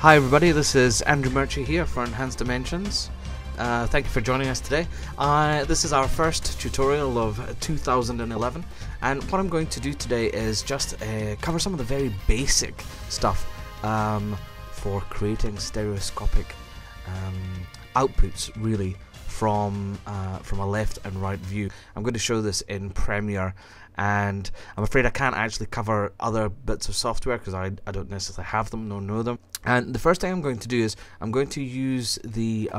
Hi everybody, this is Andrew Murchie here for Enhanced Dimensions. Thank you for joining us today. This is our first tutorial of 2011, and what I'm going to do today is just cover some of the very basic stuff for creating stereoscopic outputs, really, from a left and right view. I'm going to show this in Premiere, and I'm afraid I can't actually cover other bits of software because I don't necessarily have them nor know them. And the first thing I'm going to do is I'm going to use the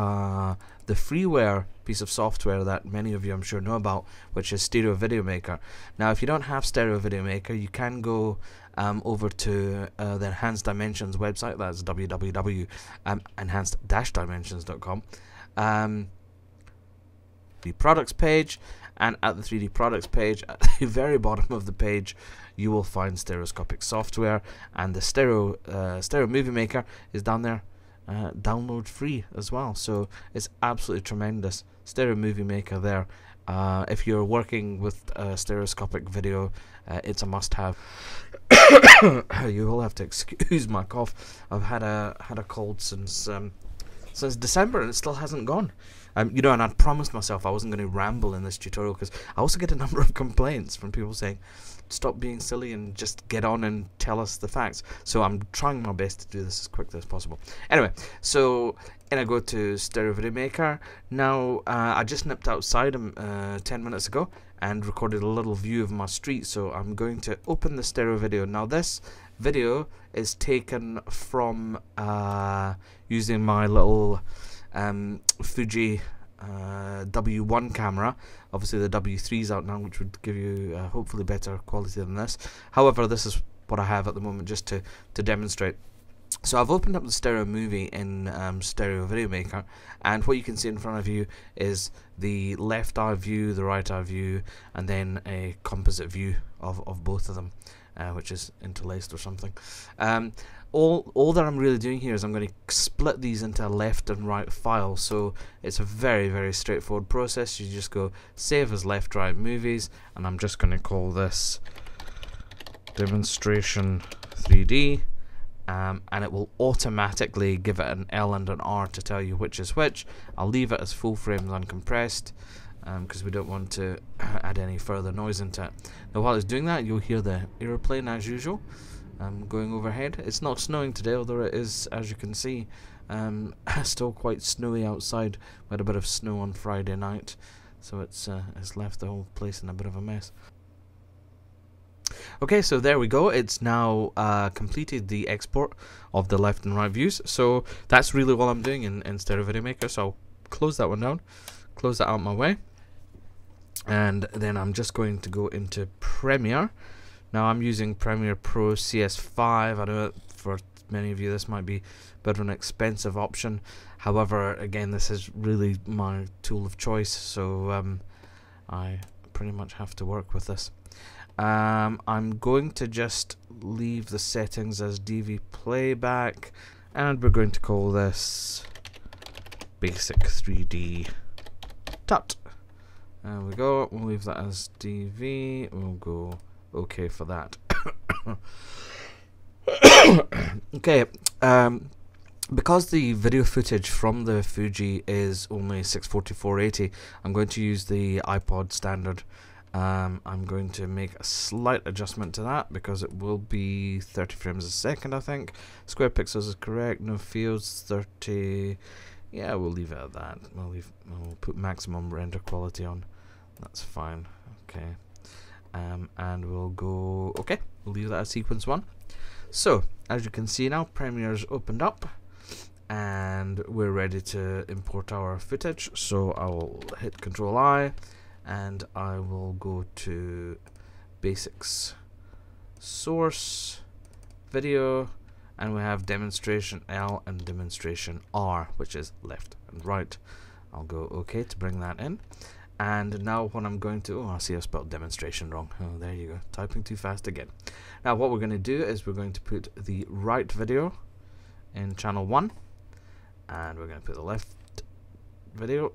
freeware piece of software that many of you I'm sure know about, which is Stereo Video Maker. Now, if you don't have Stereo Video Maker, you can go over to the Enhanced Dimensions website. That's www.enhanced-dimensions.com. The products page, and at the 3D products page, at the very bottom of the page, you will find stereoscopic software, and the stereo movie maker is down there, download free as well. So it's absolutely tremendous. Stereo movie maker there. If you're working with stereoscopic video, it's a must-have. You will have to excuse my cough. I've had a cold since December, and it still hasn't gone. You know, and I'd promised myself I wasn't going to ramble in this tutorial because I also get a number of complaints from people saying, stop being silly and just get on and tell us the facts. So I'm trying my best to do this as quickly as possible. Anyway, so I go to Stereo Video Maker. Now, I just nipped outside 10 minutes ago and recorded a little view of my street. So I'm going to open the stereo video. Now, this video is taken from using my little Fuji W1 camera. Obviously the W3 is out now, which would give you hopefully better quality than this. However, this is what I have at the moment just to demonstrate. So I've opened up the stereo movie in Stereo Video Maker, and what you can see in front of you is the left eye view, the right eye view, and then a composite view of both of them, which is interlaced or something. All that I'm really doing here is I'm going to split these into a left and right file. So it's a very, very straightforward process. You just go save as left right movies, and I'm just going to call this demonstration 3D, and it will automatically give it an L and an R to tell you which is which. I'll leave it as full frames uncompressed because we don't want to add any further noise into it. Now, while it's doing that, you'll hear the airplane as usual going overhead. It's not snowing today, although it is, as you can see, still quite snowy outside. We had a bit of snow on Friday night, so it's left the whole place in a bit of a mess. Okay, so there we go. It's now completed the export of the left and right views. So that's really all I'm doing in Stereo Video Maker. So I'll close that one down, close that out my way, and then I'm just going to go into Premiere. Now I'm using Premiere Pro CS5. I know for many of you this might be a bit of an expensive option. However, again, this is really my tool of choice, so I pretty much have to work with this. I'm going to just leave the settings as DV playback, and we're going to call this Basic 3D Tut. There we go. We'll leave that as DV. We'll go OK for that. Okay, because the video footage from the Fuji is only 640x480, I'm going to use the iPod standard. I'm going to make a slight adjustment to that because it will be 30 frames a second, I think. Square pixels is correct, no fields, 30. Yeah, we'll leave it at that. We'll put maximum render quality on. That's fine. Okay. And we'll go okay, we'll leave that as sequence 1. So as you can see now, Premiere's opened up and we're ready to import our footage. So I'll hit Control I and I will go to Basics, Source, Video, and we have Demonstration L and Demonstration R, which is left and right. I'll go OK to bring that in. And now what I'm going to, I see I spelled demonstration wrong. Oh, there you go, typing too fast again. Now what we're going to do is we're going to put the right video in channel 1, and we're going to put the left video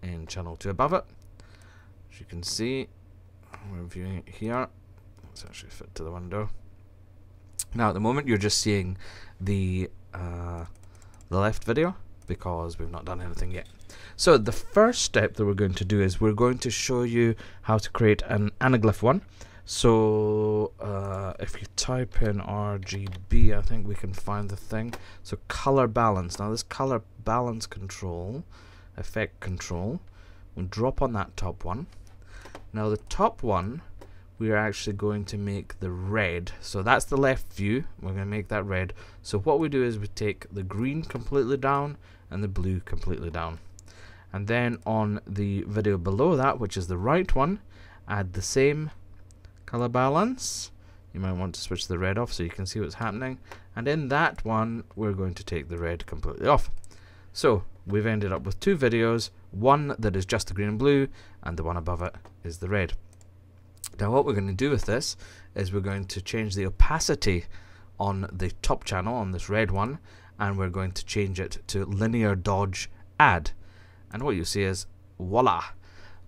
in channel 2 above it. As you can see, we're viewing it here. Let's actually fit to the window. Now at the moment you're just seeing the the left video because we've not done anything yet. So the first step that we're going to do is we're going to show you how to create an Anaglyph one. So if you type in RGB, I think we can find the thing. So color balance. Now this color balance control, effect control, we'll drop on that top one. Now the top one, we are actually going to make the red. So that's the left view. We're going to make that red. So what we do is we take the green completely down and the blue completely down. And then on the video below that, which is the right one, add the same color balance. You might want to switch the red off so you can see what's happening. And in that one, we're going to take the red completely off. So we've ended up with two videos, one that is just the green and blue, and the one above it is the red. Now what we're going to do with this is we're going to change the opacity on the top channel, on this red one, and we're going to change it to linear dodge add. And what you see is, voila,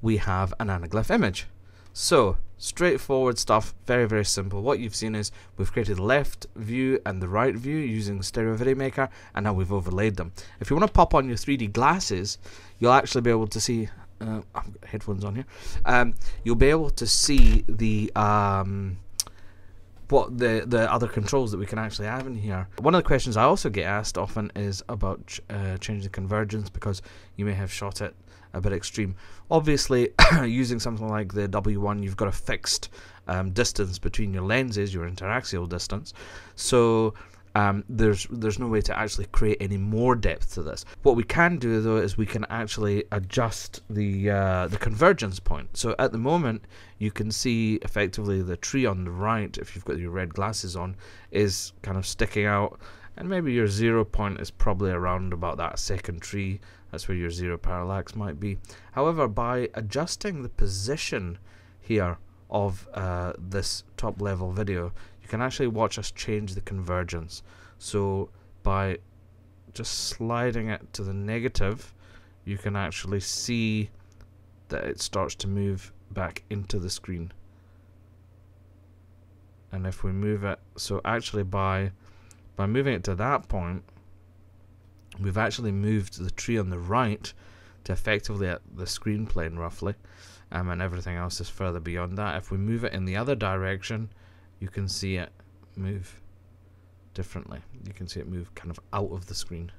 we have an Anaglyph image. So straightforward stuff, very, very simple. What you've seen is we've created the left view and the right view using the Stereo Video Maker, and now we've overlaid them. If you want to pop on your 3D glasses, you'll actually be able to see, I've got headphones on here, you'll be able to see the what the other controls that we can actually have in here. One of the questions I also get asked often is about changing the convergence, because you may have shot it a bit extreme. Obviously, using something like the W1, you've got a fixed distance between your lenses, your interaxial distance. So there's no way to actually create any more depth to this. What we can do though is we can actually adjust the convergence point. So at the moment you can see effectively the tree on the right, if you've got your red glasses on, is kind of sticking out, and maybe your 0 point is probably around about that second tree. That's where your zero parallax might be. However, by adjusting the position here of this top level video, you can actually watch us change the convergence. So by just sliding it to the negative, you can actually see that it starts to move back into the screen. And if we move it, so actually by moving it to that point, we've actually moved the tree on the right to effectively at the screen plane roughly, and everything else is further beyond that. If we move it in the other direction, you can see it move differently. You can see it move kind of out of the screen.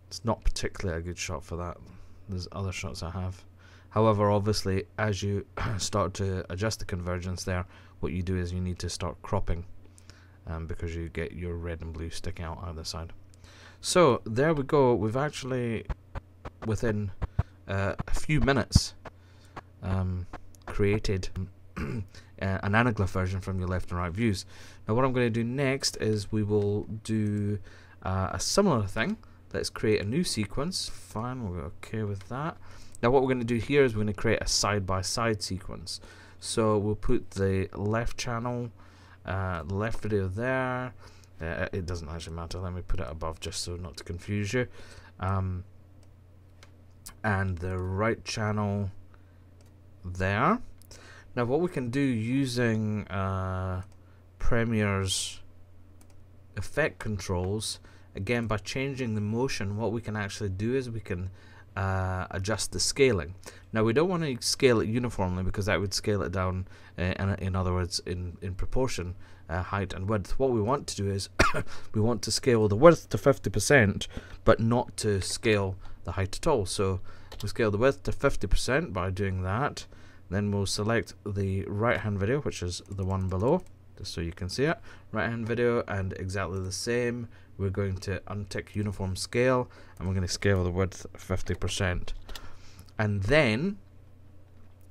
It's not particularly a good shot for that. There's other shots I have. However, obviously, as you start to adjust the convergence there, what you do is you need to start cropping, because you get your red and blue sticking out either side. So there we go. We've actually, within a few minutes, created an Anaglyph version from your left and right views. Now what I'm going to do next is we will do a similar thing. Let's create a new sequence. Fine, we'll go okay with that. Now what we're going to do here is we're going to create a side-by-side sequence. So we'll put the left channel, the left video there. It doesn't actually matter. Let me put it above just so not to confuse you. And the right channel there. Now what we can do using Premiere's effect controls, again by changing the motion, what we can actually do is we can adjust the scaling. Now we don't want to scale it uniformly, because that would scale it down, in other words, in proportion, height and width. What we want to do is we want to scale the width to 50%, but not to scale the height at all. So we'll scale the width to 50% by doing that. Then we'll select the right hand video, which is the one below, just so you can see it. Right hand video, and exactly the same. We're going to untick uniform scale, and we're going to scale the width 50%. And then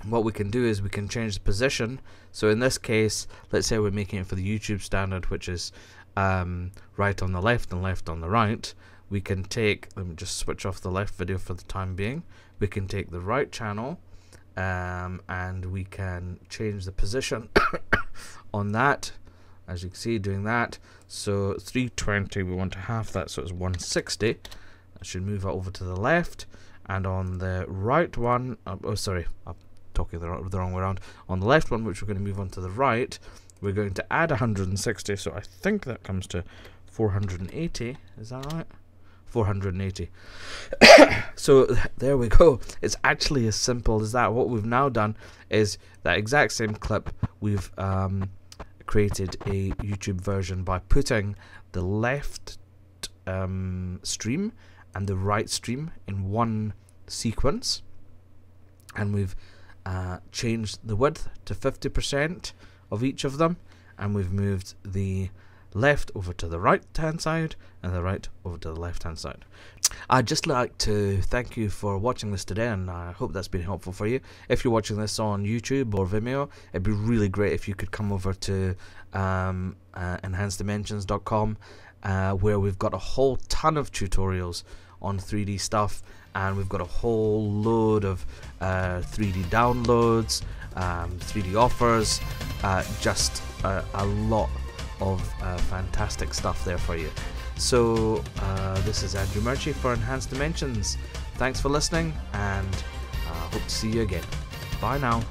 what we can do is we can change the position. So in this case, let's say we're making it for the YouTube standard, which is right on the left and left on the right. We can take, let me just switch off the left video for the time being. We can take the right channel, and we can change the position on that, as you can see, doing that. So 320, we want to half that, so it's 160. That should move it over to the left. And on the right one, oh sorry, I'm talking the wrong way around. On the left one, which we're going to move on to the right, we're going to add 160, so I think that comes to 480, is that right? 480. So there we go. It's actually as simple as that. What we've now done is that exact same clip, we've created a YouTube version by putting the left stream and the right stream in one sequence, and we've changed the width to 50% of each of them, and we've moved the left over to the right hand side and the right over to the left hand side. I'd just like to thank you for watching this today, and I hope that's been helpful for you. If you're watching this on YouTube or Vimeo, it'd be really great if you could come over to enhancedimensions.com, where we've got a whole ton of tutorials on 3D stuff, and we've got a whole load of 3D downloads, 3D offers, just a lot of fantastic stuff there for you. So this is Andrew Murchie for Enhanced Dimensions. Thanks for listening, and hope to see you again. Bye now.